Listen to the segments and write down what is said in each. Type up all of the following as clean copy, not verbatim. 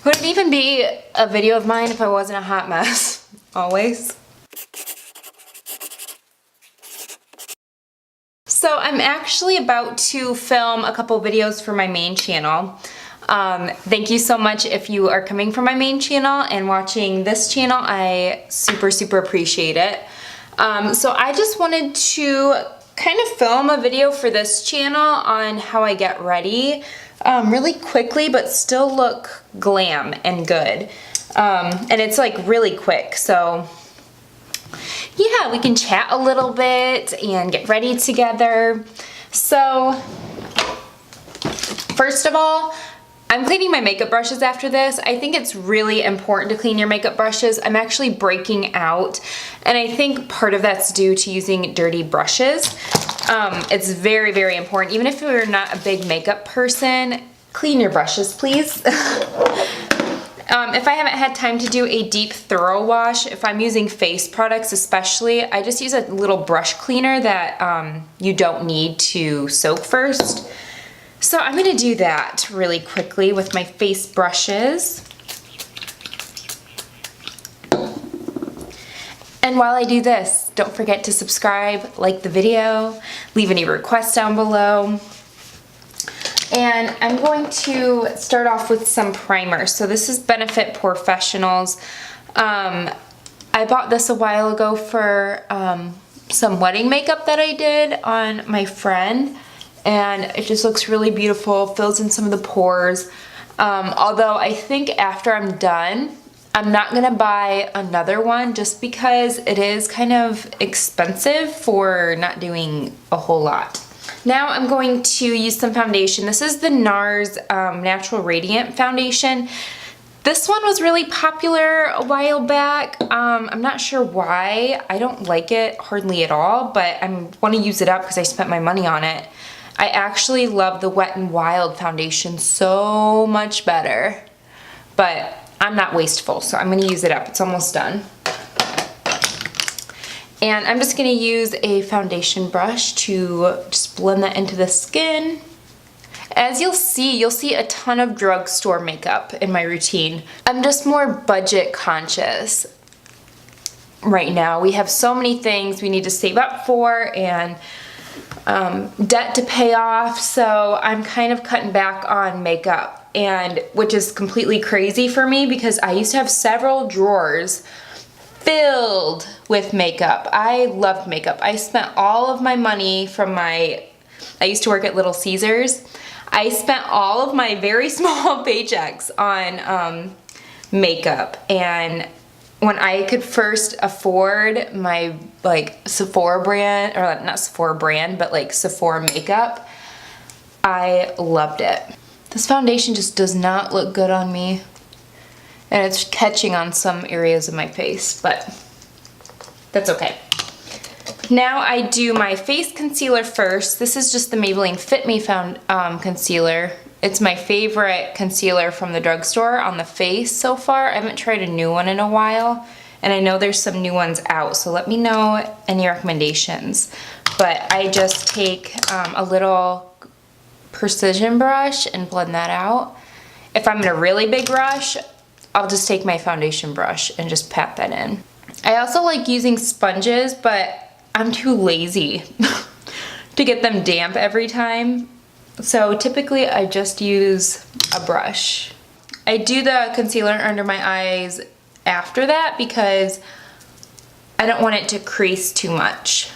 Wouldn't even be a video of mine if I wasn't a hot mess. Always. So I'm actually about to film a couple videos for my main channel. Thank you so much if you are coming from my main channel and watching this channel. I super appreciate it. So I just wanted to kind of film a video for this channel on how I get ready really quickly, but still look glam and good. And it's like really quick, so yeah, we can chat a little bit and get ready together. So first of all, I'm cleaning my makeup brushes after this. I think it's really important to clean your makeup brushes. I'm actually breaking out, and I think part of that's due to using dirty brushes. It's very important. Even if you're not a big makeup person, clean your brushes, please. If I haven't had time to do a deep thorough wash, if I'm using face products especially, I just use a little brush cleaner that you don't need to soak first. So I'm gonna do that really quickly with my face brushes. And while I do this, don't forget to subscribe, like the video, leave any requests down below. And I'm going to start off with some primer. So this is Benefit Professionals. I bought this a while ago for some wedding makeup that I did on my friend. And it just looks really beautiful, fills in some of the pores. Although I think after I'm done, I'm not gonna buy another one just because it is kind of expensive for not doing a whole lot. Now I'm going to use some foundation. This is the NARS Natural Radiant Foundation. This one was really popular a while back. I'm not sure why. I don't like it hardly at all, but I want to use it up because I spent my money on it. I actually love the Wet n Wild foundation so much better, but I'm not wasteful, so I'm going to use it up. It's almost done. And I'm just going to use a foundation brush to just blend that into the skin. As you'll see a ton of drugstore makeup in my routine. I'm just more budget conscious right now. We have so many things we need to save up for and debt to pay off, so I'm kind of cutting back on makeup, and which is completely crazy for me because I used to have several drawers filled with makeup. I loved makeup. I spent all of my money from I used to work at Little Caesars. I spent all of my very small paychecks on makeup, and when I could first afford my like Sephora brand, or not Sephora brand, but like Sephora makeup, I loved it. This foundation just does not look good on me. And it's catching on some areas of my face, but that's okay. Now I do my face concealer first. This is just the Maybelline Fit Me concealer. It's my favorite concealer from the drugstore on the face so far. I haven't tried a new one in a while, and I know there's some new ones out, so let me know any recommendations. But I just take a little precision brush and blend that out. If I'm in a really big rush, I'll just take my foundation brush and just pat that in. I also like using sponges, but I'm too lazy to get them damp every time. So typically I just use a brush. I do the concealer under my eyes after that because I don't want it to crease too much.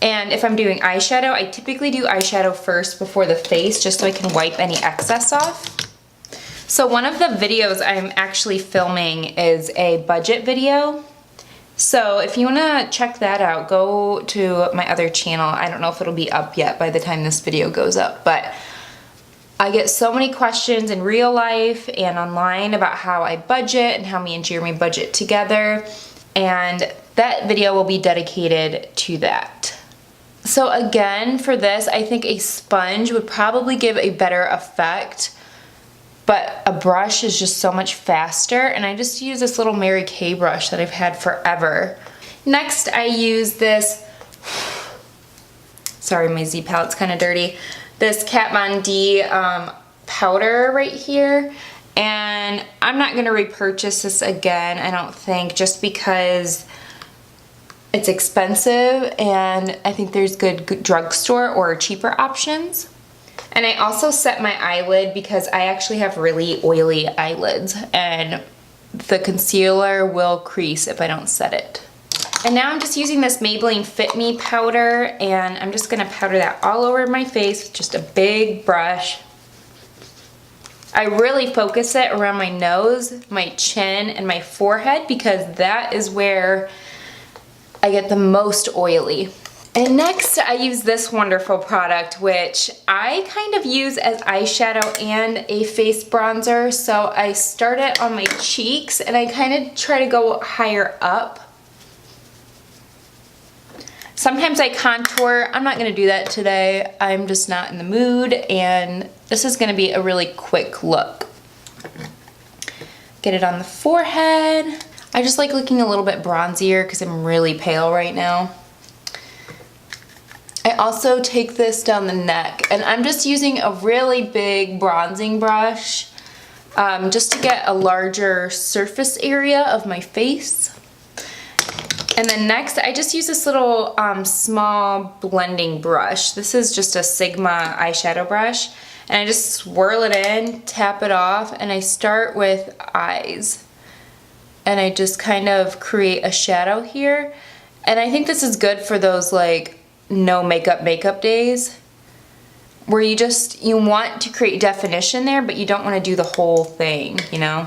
And if I'm doing eyeshadow, I typically do eyeshadow first before the face just so I can wipe any excess off. So one of the videos I'm actually filming is a budget video. So if you want to check that out, go to my other channel. I don't know if it'll be up yet by the time this video goes up, but I get so many questions in real life and online about how I budget and how me and Jeremy budget together, and that video will be dedicated to that. So again, for this, I think a sponge would probably give a better effect, but a brush is just so much faster, and I just use this little Mary Kay brush that I've had forever. Next, I use this, sorry, my Z palette's kind of dirty, this Kat Von D powder right here, And I'm not gonna repurchase this again, I don't think, just because it's expensive and I think there's good drugstore or cheaper options. And I also set my eyelid because I actually have really oily eyelids and the concealer will crease if I don't set it. And now I'm just using this Maybelline Fit Me powder and I'm just gonna powder that all over my face with just a big brush. I really focus it around my nose, my chin, and my forehead because that is where I get the most oily. And next I use this wonderful product, which I kind of use as eyeshadow and a face bronzer. So I start it on my cheeks and I kind of try to go higher up. Sometimes I contour. I'm not gonna do that today. I'm just not in the mood and this is gonna be a really quick look. Get it on the forehead. I just like looking a little bit bronzier because I'm really pale right now. I also take this down the neck and I'm just using a really big bronzing brush just to get a larger surface area of my face. And then next I just use this little small blending brush. This is just a Sigma eyeshadow brush and I just swirl it in, tap it off, and I start with eyes. And I just kind of create a shadow here. And I think this is good for those like no makeup days where you want to create definition there, but you don't want to do the whole thing, you know?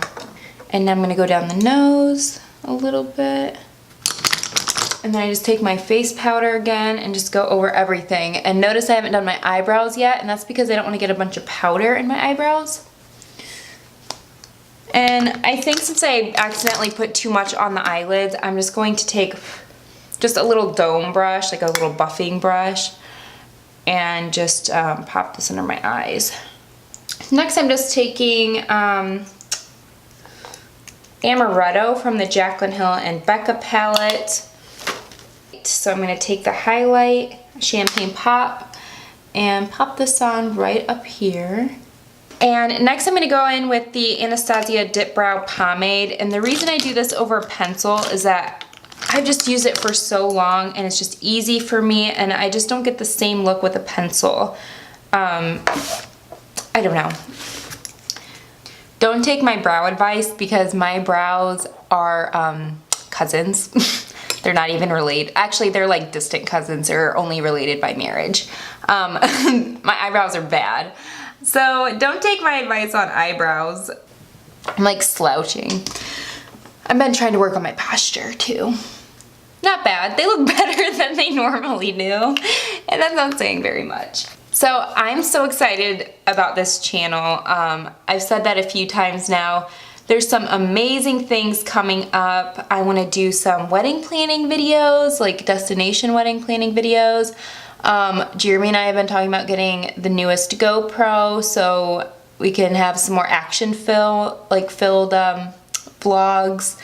And I'm gonna go down the nose a little bit. And then I just take my face powder again and just go over everything. And notice I haven't done my eyebrows yet, and that's because I don't want to get a bunch of powder in my eyebrows. And I think since I accidentally put too much on the eyelids, I'm just going to take just a little dome brush, like a little buffing brush, and just pop this under my eyes. Next I'm just taking Amaretto from the Jaclyn Hill and Becca palette. So I'm going to take the highlight, Champagne Pop, and pop this on right up here. And next I'm going to go in with the Anastasia Dip Brow Pomade. And the reason I do this over a pencil is that I've just used it for so long and it's just easy for me and I just don't get the same look with a pencil. I don't know. Don't take my brow advice because my brows are cousins. They're not even related. Actually, they're like distant cousins. They're only related by marriage. My eyebrows are bad. So don't take my advice on eyebrows. I'm like slouching. I've been trying to work on my posture too. Not bad. They look better than they normally do. And that's not saying very much. So I'm so excited about this channel. I've said that a few times now. There's some amazing things coming up. I want to do some wedding planning videos, like destination wedding planning videos. Jeremy and I have been talking about getting the newest GoPro so we can have some more action filled vlogs.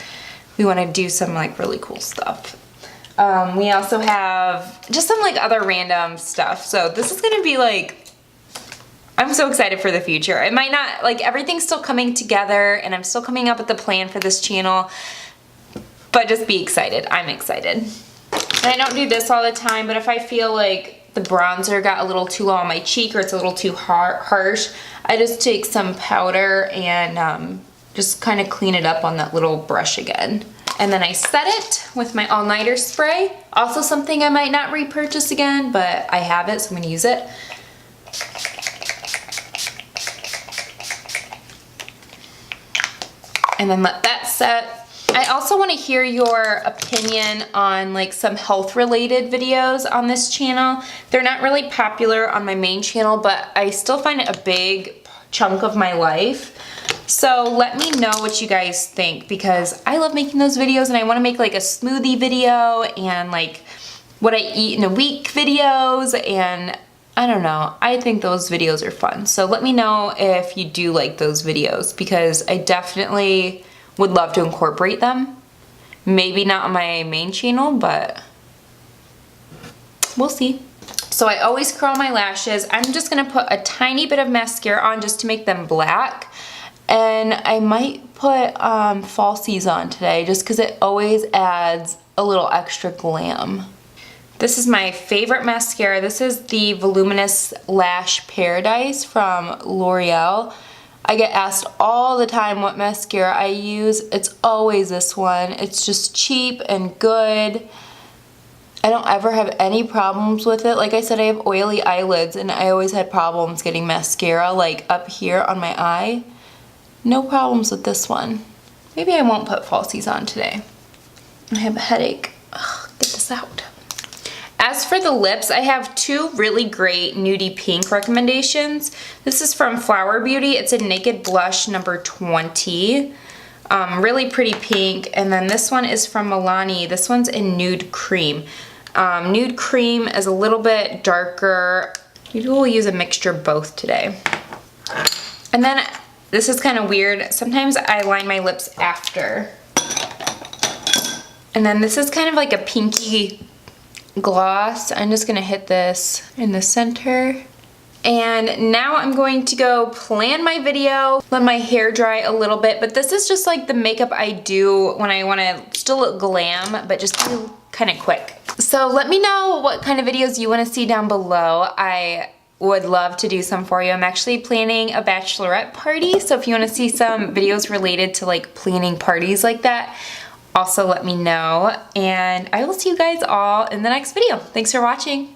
We want to do some like really cool stuff. We also have just some like other random stuff. So this is going to be like, I'm so excited for the future. It might not, like everything's still coming together and I'm still coming up with the plan for this channel, but just be excited. I'm excited. And I don't do this all the time, but if I feel like the bronzer got a little too low on my cheek or it's a little too harsh, I just take some powder and just kind of clean it up on that little brush again. And then I set it with my all-nighter spray. Also something I might not repurchase again, but I have it, so I'm gonna use it. And then let that set. I also want to hear your opinion on like some health related videos on this channel. They're not really popular on my main channel, but I still find it a big chunk of my life. So let me know what you guys think because I love making those videos and I want to make like a smoothie video and like what I eat in a week videos, and I don't know, I think those videos are fun. So let me know if you do like those videos because I definitely would love to incorporate them. Maybe not on my main channel, but we'll see. So I always curl my lashes. I'm just gonna put a tiny bit of mascara on just to make them black. And I might put falsies on today just because it always adds a little extra glam. This is my favorite mascara. This is the Voluminous Lash Paradise from L'Oreal. I get asked all the time what mascara I use. It's always this one. It's just cheap and good. I don't ever have any problems with it. Like I said, I have oily eyelids and I always had problems getting mascara like up here on my eye. No problems with this one. Maybe I won't put falsies on today. I have a headache. Ugh, get this out. As for the lips, I have two really great nudie pink recommendations. This is from Flower Beauty. It's a Naked Blush number 20. Really pretty pink. And then this one is from Milani. This one's in Nude Cream. Nude Cream is a little bit darker. Maybe we'll use a mixture of both today. And then this is kind of weird. Sometimes I line my lips after. And then this is kind of like a pinky gloss. I'm just gonna hit this in the center. And now I'm going to go plan my video, let my hair dry a little bit, but this is just like the makeup I do when I wanna still look glam, but just do kind of quick. So let me know what kind of videos you wanna see down below. I would love to do some for you. I'm actually planning a bachelorette party, so if you wanna see some videos related to like planning parties like that, also let me know, and I will see you guys all in the next video. Thanks for watching.